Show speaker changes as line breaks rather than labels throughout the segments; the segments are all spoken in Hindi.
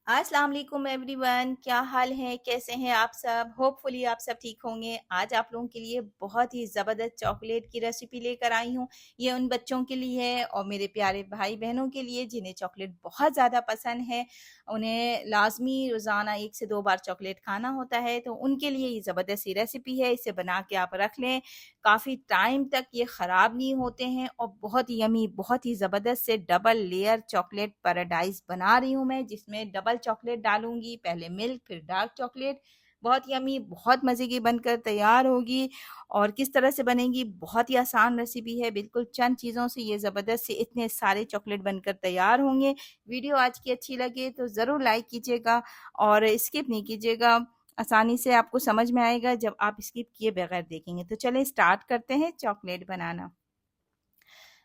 अस्सलाम वालेकुम एवरीवन, क्या हाल है? कैसे हैं आप सब? होपफुली आप सब ठीक होंगे। आज आप लोगों के लिए बहुत ही ज़बरदस्त चॉकलेट की रेसिपी लेकर आई हूँ। ये उन बच्चों के लिए है और मेरे प्यारे भाई-बहनों के लिए जिन्हें चॉकलेट बहुत ज़्यादा पसंद है। उन्हें लाज़मी रोज़ाना 1 से 2 बार चॉकलेट खाना होता है, तो उनके लिए ये ज़बरदस्त सी रेसिपी है। इसे बना के आप रख लें, काफ़ी टाइम तक ये ख़राब नहीं होते हैं और बहुत यम्मी, बहुत ही ज़बरदस्त से डबल लेयर चॉकलेट पैराडाइज़ बना रही हूँ मैं, जिसमें डबल चॉकलेट डालूँगी, पहले मिल्क फिर डार्क चॉकलेट। बहुत यम्मी, बहुत मज़े की बनकर तैयार होगी और किस तरह से बनेगी, बहुत ही आसान रेसिपी है, बिल्कुल चंद चीज़ों से ये ज़बरदस्त से इतने सारे चॉकलेट बनकर तैयार होंगे। वीडियो आज की अच्छी लगे तो ज़रूर लाइक कीजिएगा और स्किप नहीं कीजिएगा। आसानी से आपको समझ में आएगा जब आप स्किप किए बगैर देखेंगे। तो चलें स्टार्ट करते हैं चॉकलेट बनाना।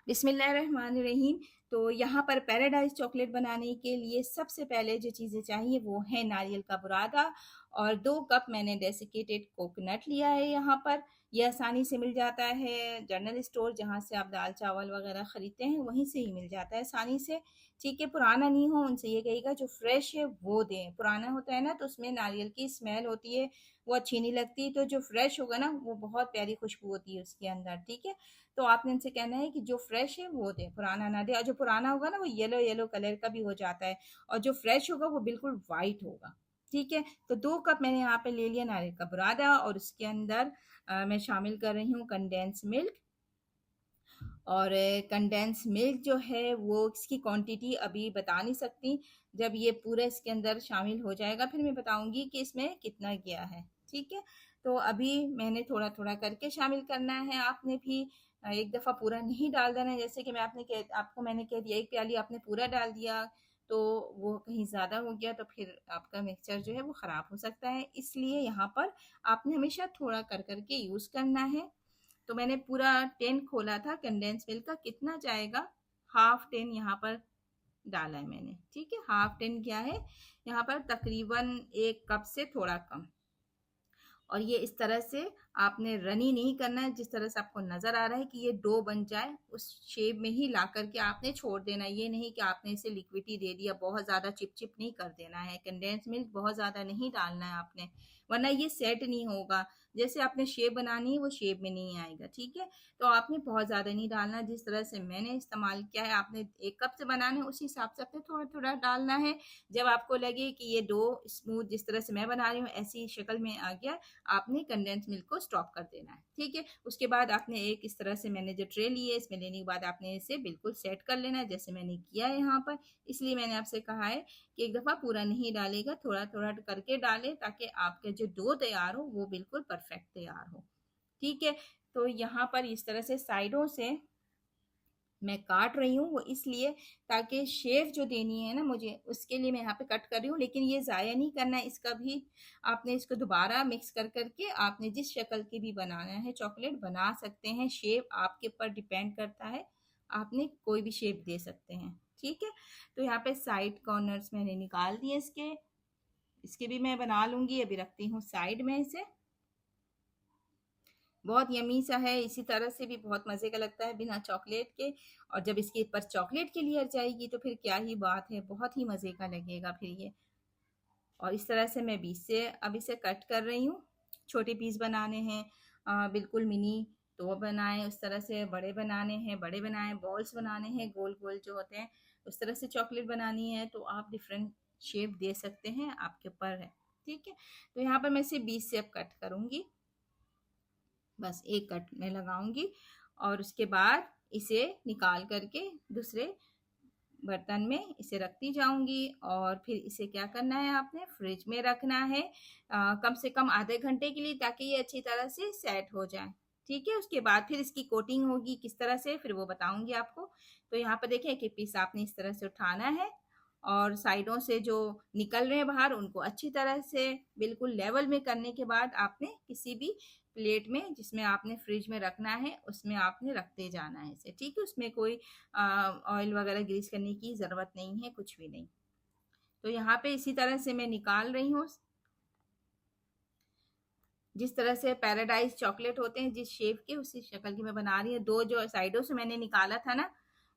बिस्मिल्लाहिर्रहमानिर्रहीम। तो यहाँ पर पैराडाइज़ चॉकलेट बनाने के लिए सबसे पहले जो चीज़ें चाहिए वो है नारियल का बुरादा और 2 कप मैंने डेसिकेटेड कोकोनट लिया है यहाँ पर। ये आसानी से मिल जाता है जनरल स्टोर जहाँ से आप दाल-चावल वग़ैरह ख़रीदते हैं, वहीं से ही मिल जाता है आसानी से। ठीक है, पुराना नहीं हो उनसे ये कहिएगा जो फ्रेश है वो दें। पुराना होता है ना तो उसमें नारियल की स्मेल होती है, वो अच्छी नहीं लगती। तो जो फ्रेश होगा ना वो बहुत प्यारी खुशबू होती है उसके अंदर, ठीक है? तो आपने इनसे कहना है कि जो फ्रेश है वो दें, पुराना ना दें और जो पुराना होगा ना वो येलो येलो कलर का भी हो जाता है और जो फ्रेश होगा वो बिल्कुल वाइट होगा। ठीक है, तो 2 कप मैंने यहाँ पे ले लिया नारियल का बुरादा और उसके अंदर मैं शामिल कर रही हूँ कंडेंस मिल्क और कंडेंस मिल्क जो है वो इसकी क्वांटिटी अभी बता नहीं सकती। जब ये पूरा इसके अंदर शामिल हो जाएगा फिर मैं बताऊँगी कि इसमें कितना गया है, ठीक है? तो अभी मैंने थोड़ा-थोड़ा करके शामिल करना है, आपने भी एक दफ़ा पूरा नहीं डाल देना है। जैसे कि आपको मैंने कह दिया 1 प्याली आपने पूरा डाल दिया, तो वो कहीं ज़्यादा हो गया तो फिर आपका मिक्सचर जो है वो ख़राब हो सकता है। इसलिए यहाँ पर आपने हमेशा थोड़ा कर के यूज़ करना है। तो मैंने पूरा 10 खोला था कंडेंस मिल्क का, कितना जाएगा हाफ 10 यहाँ पर डाला है मैंने, ठीक है? हाफ 10 क्या है यहाँ पर तकरीबन 1 कप से थोड़ा कम। और ये इस तरह से आपने रनी नहीं करना है, जिस तरह से आपको नज़र आ रहा है कि ये डो बन जाए, उस शेप में ही ला कर के आपने छोड़ देना है। ये नहीं कि आपने इसे लिक्विडी दे दिया, बहुत ज़्यादा चिप-चिप नहीं कर देना है। कंडेंस मिल्क बहुत ज़्यादा नहीं डालना है आपने, वरना ये सेट नहीं होगा। जैसे आपने शेप बनानी है, वो शेप में नहीं आएगा, ठीक है? तो आपने बहुत ज़्यादा नहीं डालना, जिस तरह से मैंने इस्तेमाल किया है, आपने 1 कप से बनाना है, उसी हिसाब से आपने थोड़ा-थोड़ा डालना है। जब आपको लगे कि ये डो स्मूथ जिस तरह से मैं बना रही हूँ, ऐसी शक्ल में आ गया, आपने कंडेंस मिल्क को स्टॉप कर देना है, ठीक है? उसके बाद आपने एक इस तरह से मैंने जो ट्रे ली है, इसमें लेने के बाद आपने इसे बिल्कुल सेट कर लेना है, जैसे मैंने किया है यहाँ पर। इसलिए मैंने आपसे कहा है कि एक दफ़ा पूरा नहीं डालेगा, थोड़ा-थोड़ा करके डालें ताकि आपका जो डो तैयार हो, वो बिल्कुल परफेक्ट तैयार हो, ठीक है? तो यहाँ पर इस तरह से साइडों से मैं काट रही हूँ, वो इसलिए ताकि शेप जो देनी है ना मुझे, उसके लिए मैं यहाँ पे कट कर रही हूँ, लेकिन ये ज़ाया नहीं करना है इसका भी। आपने इसको दोबारा मिक्स कर के आपने जिस शक्ल की भी बनाना है चॉकलेट बना सकते हैं। शेप आपके ऊपर डिपेंड करता है, आपने कोई भी शेप दे सकते हैं, ठीक है? तो यहाँ पे साइड कॉर्नर्स मैंने निकाल दिए इसके, इसके भी मैं बना लूँगी, अभी रखती हूँ साइड में इसे। बहुत यम्मी सा है, इसी तरह से भी बहुत मज़े का लगता है बिना चॉकलेट के और जब इसके ऊपर चॉकलेट की लेयर जाएगी तो फिर क्या ही बात है, बहुत ही मज़े का लगेगा फिर ये। और इस तरह से मैं बीच से अब इसे कट कर रही हूँ। छोटे पीस बनाने हैं बिल्कुल मिनी तो वो बनाएँ, उस तरह से बड़े बनाने हैं, बड़े बनाएँ, बॉल्स बनाने हैं गोल-गोल जो होते हैं, उस तरह से चॉकलेट बनानी है तो आप डिफ़रेंट शेप दे सकते हैं, आपके ऊपर है, ठीक है? तो यहाँ पर मैं इसे बीच से अब कट करूँगी। बस एक कट मैं लगाऊंगी और उसके बाद इसे निकाल करके दूसरे बर्तन में इसे रखती जाऊंगी और फिर इसे क्या करना है आपने फ्रिज में रखना है कम से कम आधे घंटे के लिए ताकि ये अच्छी तरह से सेट हो जाए। ठीक है, उसके बाद फिर इसकी कोटिंग होगी किस तरह से फिर वो बताऊंगी आपको। तो यहाँ पर देखें कि पीस आपने इस तरह से उठाना है और साइडों से जो निकल रहे हैं बाहर उनको अच्छी तरह से बिल्कुल लेवल में करने के बाद आपने किसी भी प्लेट में जिसमें आपने फ्रिज में रखना है उसमें आपने रखते जाना है इसे, ठीक है? उसमें कोई ऑयल वगैरह ग्रीस करने की ज़रूरत नहीं है, कुछ भी नहीं। तो यहाँ पे इसी तरह से मैं निकाल रही हूँ, जिस तरह से पैराडाइज चॉकलेट होते हैं जिस शेप के उसी शक्ल की मैं बना रही हूँ। 2 जो साइडों से मैंने निकाला था ना,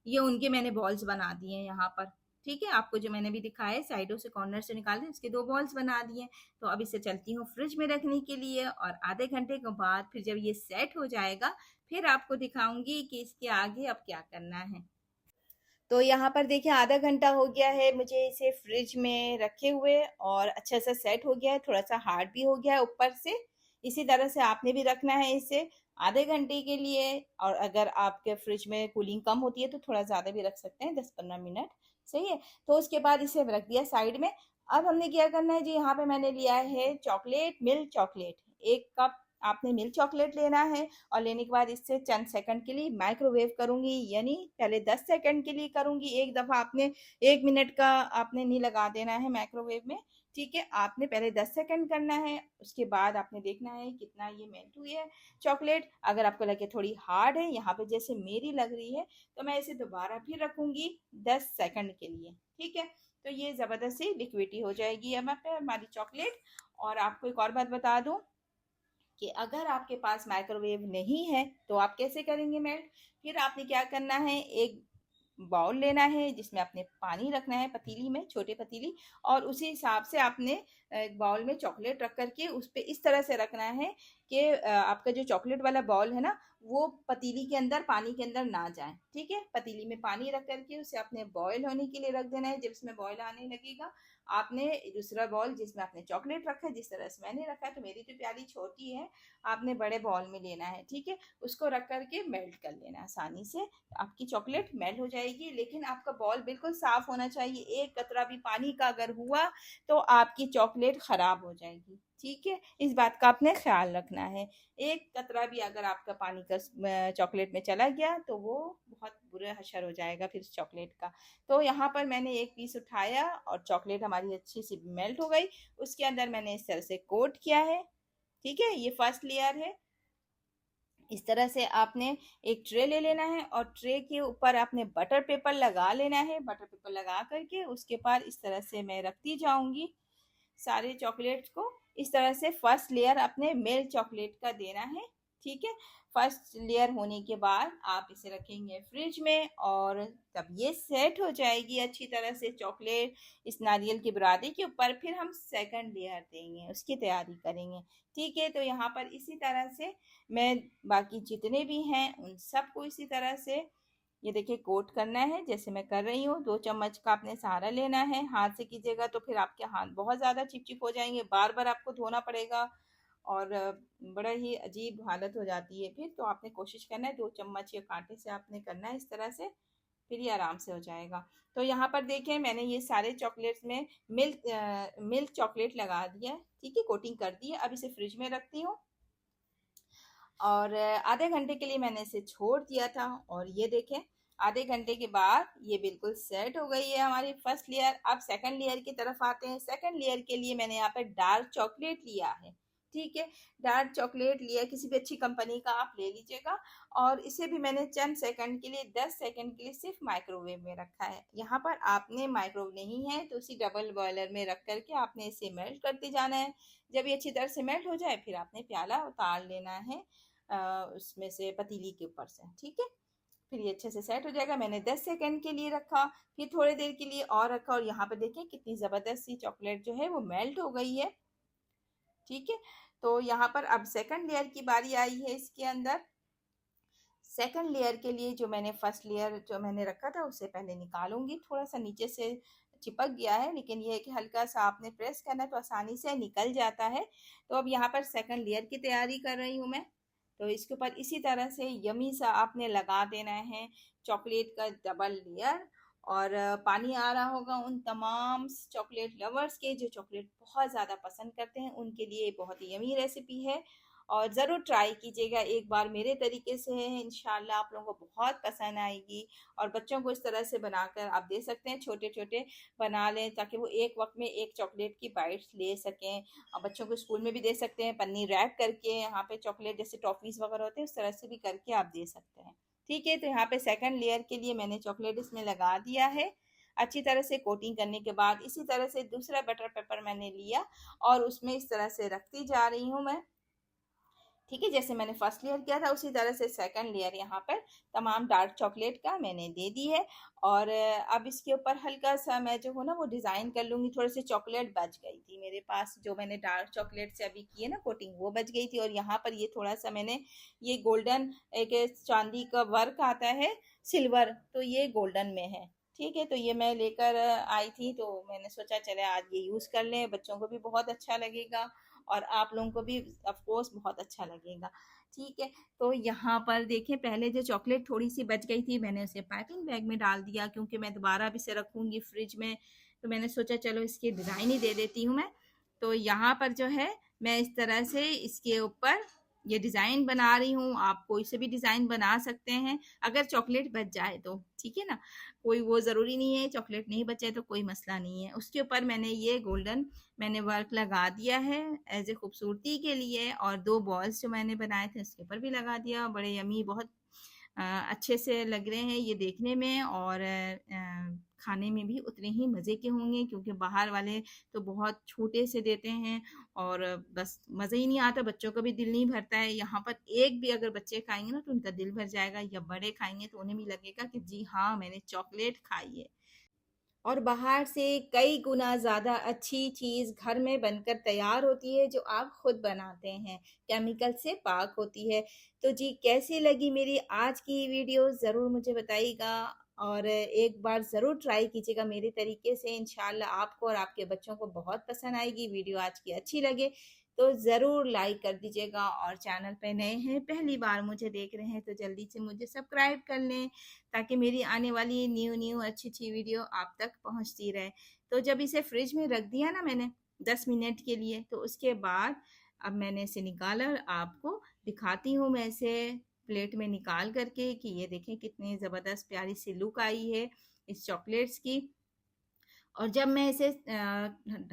ये उनके मैंने बॉल्स बना दिए हैं यहाँ पर। ठीक है, आपको जो मैंने भी दिखाया है साइडों से, कॉर्नर से निकाल के इसके 2 बॉल्स बना दिए। तो अब इसे चलती हूँ फ्रिज में रखने के लिए, और आधे घंटे के बाद फिर जब ये सेट हो जाएगा, फिर आपको दिखाऊँगी कि इसके आगे अब क्या करना है। तो यहाँ पर देखिए आधा घंटा हो गया है मुझे इसे फ्रिज में रखे हुए, और अच्छा सा सेट हो गया है, थोड़ा-सा हार्ड भी हो गया है ऊपर से। इसी तरह से आपने भी रखना है इसे आधे घंटे के लिए, और अगर आपके फ्रिज में कूलिंग कम होती है तो थोड़ा ज़्यादा भी रख सकते हैं, 10-15 मिनट, सही है? तो उसके बाद इसे रख दिया साइड में। अब हमने क्या करना है जी, यहाँ पे मैंने लिया है चॉकलेट, मिल्क चॉकलेट, 1 कप आपने मिल्क चॉकलेट लेना है, और लेने के बाद इससे चंद सेकंड के लिए माइक्रोवेव करूँगी, यानी पहले 10 सेकंड के लिए करूँगी। एक दफ़ा आपने 1 मिनट का आपने नहीं लगा देना है माइक्रोवेव में, ठीक है? आपने पहले 10 सेकंड करना है, उसके बाद आपने देखना है कितना ये मेल्ट हुई है चॉकलेट। अगर आपको लगे थोड़ी हार्ड है, यहाँ पे जैसे मेरी लग रही है, तो मैं इसे दोबारा फिर रखूँगी 10 सेकंड के लिए, ठीक है? तो ये ज़बरदस्त सी लिक्विडी हो जाएगी अब यहाँ पे हमारी चॉकलेट। और आपको एक और बात बता दूँ कि अगर आपके पास माइक्रोवेव नहीं है तो आप कैसे करेंगे मेल्ट। फिर आपने क्या करना है, एक बाउल लेना है जिसमें आपने पानी रखना है, पतीली में, छोटे पतीली, और उसी हिसाब से आपने एक बाउल में चॉकलेट रख करके उस पे इस तरह से रखना है कि आपका जो चॉकलेट वाला बाउल है ना, वो पतीली के अंदर, पानी के अंदर ना जाए, ठीक है? पतीली में पानी रख करके उसे आपने बॉयल होने के लिए रख देना है। जब इसमें बॉयल आने लगेगा, आपने दूसरा बॉल जिसमें आपने चॉकलेट रखा है, जिस तरह से मैंने रखा है, तो मेरी तो प्याली छोटी है, आपने बड़े बॉल में लेना है, ठीक है? उसको रख करके मेल्ट कर लेना आसानी से, आपकी चॉकलेट मेल्ट हो जाएगी। लेकिन आपका बॉल बिल्कुल साफ होना चाहिए, एक कतरा भी पानी का अगर हुआ तो आपकी चॉकलेट खराब हो जाएगी, ठीक है? इस बात का आपने ख्याल रखना है। एक कतरा भी अगर आपका पानी का चॉकलेट में चला गया तो वो बहुत बुरा हशर हो जाएगा फिर चॉकलेट का। तो यहाँ पर मैंने एक पीस उठाया और चॉकलेट हमारी अच्छी सी मेल्ट हो गई, उसके अंदर मैंने इस तरह से कोट किया है, ठीक है? ये फर्स्ट लेयर है। इस तरह से आपने एक ट्रे ले लेना है, और ट्रे के ऊपर आपने बटर पेपर लगा लेना है। बटर पेपर लगा करके उसके बाद इस तरह से मैं रखती जाऊंगी सारे चॉकलेट्स को। इस तरह से फर्स्ट लेयर अपने मिल्क चॉकलेट का देना है, ठीक है? फर्स्ट लेयर होने के बाद आप इसे रखेंगे फ्रिज में, और तब ये सेट हो जाएगी अच्छी तरह से चॉकलेट इस नारियल की बुरादे के ऊपर। फिर हम सेकंड लेयर देंगे, उसकी तैयारी करेंगे, ठीक है? तो यहाँ पर इसी तरह से मैं बाकी जितने भी हैं उन सबको इसी तरह से ये देखिए कोट करना है, जैसे मैं कर रही हूँ। 2 चम्मच का आपने सहारा लेना है, हाथ से कीजिएगा तो फिर आपके हाथ बहुत ज़्यादा चिपचिप हो जाएंगे, बार बार आपको धोना पड़ेगा, और बड़ा ही अजीब हालत हो जाती है फिर। तो आपने कोशिश करना है 2 चम्मच के कांटे से आपने करना है इस तरह से, फिर ये आराम से हो जाएगा। तो यहाँ पर देखें मैंने ये सारे चॉकलेट्स में मिल्क चॉकलेट लगा दिया है, ठीक है? कोटिंग कर दी है। अब इसे फ्रिज में रखती हूँ, और आधे घंटे के लिए मैंने इसे छोड़ दिया था, और ये देखें आधे घंटे के बाद ये बिल्कुल सेट हो गई है हमारी फर्स्ट लेयर। अब सेकंड लेयर की तरफ आते हैं। सेकंड लेयर के लिए मैंने यहाँ पे डार्क चॉकलेट लिया है, ठीक है? डार्क चॉकलेट लिया, किसी भी अच्छी कंपनी का आप ले लीजिएगा, और इसे भी मैंने चंद सेकंड के लिए, 10 सेकंड के लिए सिर्फ माइक्रोवेव में रखा है। यहाँ पर आपने माइक्रोवेव नहीं है तो उसी डबल बॉयलर में रख करके आपने इसे मेल्ट करते जाना है। जब ये अच्छी तरह से मेल्ट हो जाए, फिर आपने प्याला उतार लेना है उसमें से, पतीली के ऊपर से, ठीक है? फिर ये अच्छे से सेट हो जाएगा। मैंने 10 सेकंड के लिए रखा, फिर थोड़ी देर के लिए और रखा, और यहाँ पे देखें कितनी ज़बरदस्त सी चॉकलेट जो है वो मेल्ट हो गई है, ठीक है? तो यहाँ पर अब सेकंड लेयर की बारी आई है इसके अंदर। सेकंड लेयर के लिए जो मैंने फर्स्ट लेयर जो मैंने रखा था उसे पहले निकालूंगी। थोड़ा सा नीचे से चिपक गया है, लेकिन ये है कि हल्का सा आपने प्रेस करना है तो आसानी से निकल जाता है। तो अब यहाँ पर सेकंड लेयर की तैयारी कर रही हूँ मैं। तो इसके ऊपर इसी तरह से यमी सा आपने लगा देना है चॉकलेट का डबल लेयर। और पानी आ रहा होगा उन तमाम चॉकलेट लवर्स के जो चॉकलेट बहुत ज़्यादा पसंद करते हैं, उनके लिए बहुत ही यमी रेसिपी है, और ज़रूर ट्राई कीजिएगा एक बार मेरे तरीके से। है इंशाल्लाह आप लोगों को बहुत पसंद आएगी, और बच्चों को इस तरह से बनाकर आप दे सकते हैं, छोटे छोटे बना लें ताकि वो एक वक्त में एक चॉकलेट की बाइट्स ले सकें। और बच्चों को स्कूल में भी दे सकते हैं, पन्नी रैप करके यहाँ पे चॉकलेट जैसे टॉफ़ीज़ वगैरह होते हैं उस तरह से भी करके आप दे सकते हैं, ठीक है? तो यहाँ पे सेकंड लेयर के लिए मैंने चॉकलेट इसमें लगा दिया है। अच्छी तरह से कोटिंग करने के बाद इसी तरह से दूसरा बटर पेपर मैंने लिया, और उसमें इस तरह से रखती जा रही हूँ मैं। ठीक है, जैसे मैंने फर्स्ट लेयर किया था उसी तरह से सेकंड लेयर यहाँ पर तमाम डार्क चॉकलेट का मैंने दे दी है। और अब इसके ऊपर हल्का सा मैं जो हूँ ना वो डिज़ाइन कर लूँगी। थोड़ी सी चॉकलेट बच गई थी मेरे पास, जो मैंने डार्क चॉकलेट से अभी की है ना कोटिंग, वो बच गई थी। और यहाँ पर ये थोड़ा सा मैंने ये गोल्डन, एक चांदी का वर्क आता है सिल्वर, तो ये गोल्डन में है। ठीक है, तो ये मैं लेकर आई थी, तो मैंने सोचा चले आज ये यूज़ कर लें, बच्चों को भी बहुत अच्छा लगेगा और आप लोगों को भी ऑफ कोर्स बहुत अच्छा लगेगा। ठीक है, तो यहाँ पर देखें, पहले जो चॉकलेट थोड़ी सी बच गई थी मैंने उसे पाइपिंग बैग में डाल दिया, क्योंकि मैं दोबारा भी इसे रखूँगी फ्रिज में, तो मैंने सोचा चलो इसकी डिज़ाइन ही दे देती हूँ मैं। तो यहाँ पर जो है मैं इस तरह से इसके ऊपर ये डिज़ाइन बना रही हूँ। आप कोई से भी डिज़ाइन बना सकते हैं अगर चॉकलेट बच जाए तो, ठीक है ना। कोई वो ज़रूरी नहीं है, चॉकलेट नहीं बचे तो कोई मसला नहीं है। उसके ऊपर मैंने ये गोल्डन मैंने वर्क लगा दिया है एज ए खूबसूरती के लिए, और 2 बॉल्स जो मैंने बनाए थे उसके ऊपर भी लगा दिया। बड़े यमी, बहुत अच्छे से लग रहे हैं ये देखने में, और खाने में भी उतने ही मज़े के होंगे, क्योंकि बाहर वाले तो बहुत छोटे से देते हैं और बस मज़ा ही नहीं आता, बच्चों का भी दिल नहीं भरता है। यहाँ पर एक भी अगर बच्चे खाएंगे ना तो उनका दिल भर जाएगा, या बड़े खाएंगे तो उन्हें भी लगेगा कि जी हाँ, मैंने चॉकलेट खाई है। और बाहर से कई गुना ज़्यादा अच्छी चीज़ घर में बनकर तैयार होती है, जो आप खुद बनाते हैं, केमिकल से पाक होती है। तो जी, कैसी लगी मेरी आज की वीडियो ज़रूर मुझे बताइएगा, और एक बार ज़रूर ट्राई कीजिएगा मेरे तरीके से। इंशाल्लाह आपको और आपके बच्चों को बहुत पसंद आएगी। वीडियो आज की अच्छी लगे तो ज़रूर लाइक कर दीजिएगा, और चैनल पे नए हैं, पहली बार मुझे देख रहे हैं, तो जल्दी से मुझे सब्सक्राइब कर लें, ताकि मेरी आने वाली न्यू न्यू अच्छी वीडियो आप तक पहुंचती रहे। तो जब इसे फ्रिज में रख दिया ना मैंने 10 मिनट के लिए, तो उसके बाद अब मैंने इसे निकाला और आपको दिखाती हूँ मैं इसे प्लेट में निकाल करके, कि ये देखें कितनी ज़बरदस्त प्यारी सी लुक आई है इस चॉकलेट्स की। और जब मैं इसे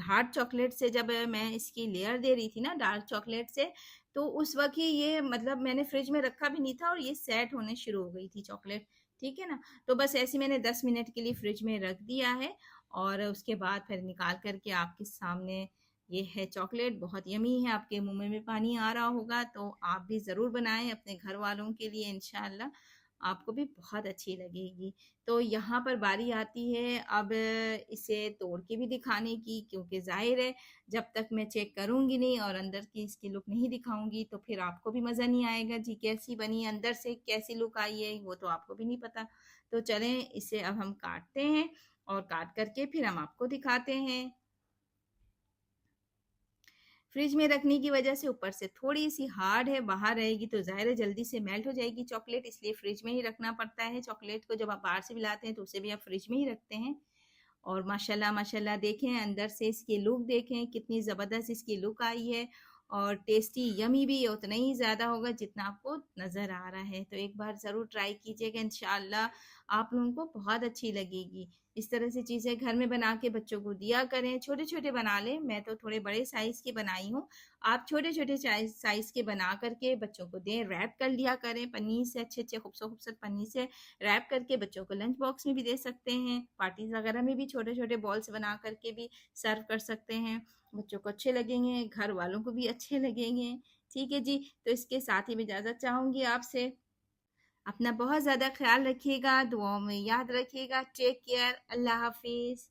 हार्ड चॉकलेट से जब मैं इसकी लेयर दे रही थी ना डार्क चॉकलेट से, तो उस वक्त ही ये मतलब मैंने फ्रिज में रखा भी नहीं था और ये सेट होने शुरू हो गई थी चॉकलेट। ठीक है ना, तो बस ऐसे मैंने 10 मिनट के लिए फ्रिज में रख दिया है, और उसके बाद फिर निकाल करके आपके सामने ये है चॉकलेट। बहुत यमी है, आपके मुंह में भी पानी आ रहा होगा, तो आप भी ज़रूर बनाएं अपने घर वालों के लिए, इंशाल्लाह आपको भी बहुत अच्छी लगेगी। तो यहाँ पर बारी आती है अब इसे तोड़ के भी दिखाने की, क्योंकि ज़ाहिर है जब तक मैं चेक करूँगी नहीं और अंदर की इसकी लुक नहीं दिखाऊँगी तो फिर आपको भी मज़ा नहीं आएगा जी, कैसी बनी, अंदर से कैसी लुक आई है वो तो आपको भी नहीं पता। तो चलें इसे अब हम काटते हैं, और काट करके फिर हम आपको दिखाते हैं। फ्रिज में रखने की वजह से ऊपर से थोड़ी सी हार्ड है, बाहर रहेगी तो ज़ाहिर है जल्दी से मेल्ट हो जाएगी चॉकलेट, इसलिए फ्रिज में ही रखना पड़ता है चॉकलेट को। जब आप बाहर से भी लाते हैं तो उसे भी आप फ्रिज में ही रखते हैं। और माशाल्लाह माशाल्लाह देखें अंदर से इसकी लुक, देखें कितनी ज़बरदस्त इसकी लुक आई है, और टेस्टी यमी भी उतना ही ज़्यादा होगा जितना आपको नज़र आ रहा है। तो एक बार ज़रूर ट्राई कीजिएगा, इंशाल्लाह आप लोगों को बहुत अच्छी लगेगी। इस तरह से चीज़ें घर में बना के बच्चों को दिया करें, छोटे छोटे बना लें, मैं तो थोड़े बड़े साइज़ की बनाई हूँ, आप छोटे छोटे साइज़ के बना करके बच्चों को दें, रैप कर लिया करें पन्नी से, अच्छे अच्छे खूबसूरत खूबसूरत पन्नी से रैप करके बच्चों को लंच बॉक्स में भी दे सकते हैं, पार्टीज वगैरह में भी छोटे छोटे बॉल्स बना करके भी सर्व कर सकते हैं। बच्चों को अच्छे लगेंगे, घर वालों को भी अच्छे लगेंगे। ठीक है जी, तो इसके साथ ही मैं इजाज़त चाहूँगी आपसे। अपना बहुत ज़्यादा ख्याल रखिएगा, दुआओं में याद रखिएगा। टेक केयर, अल्लाह हाफिज़।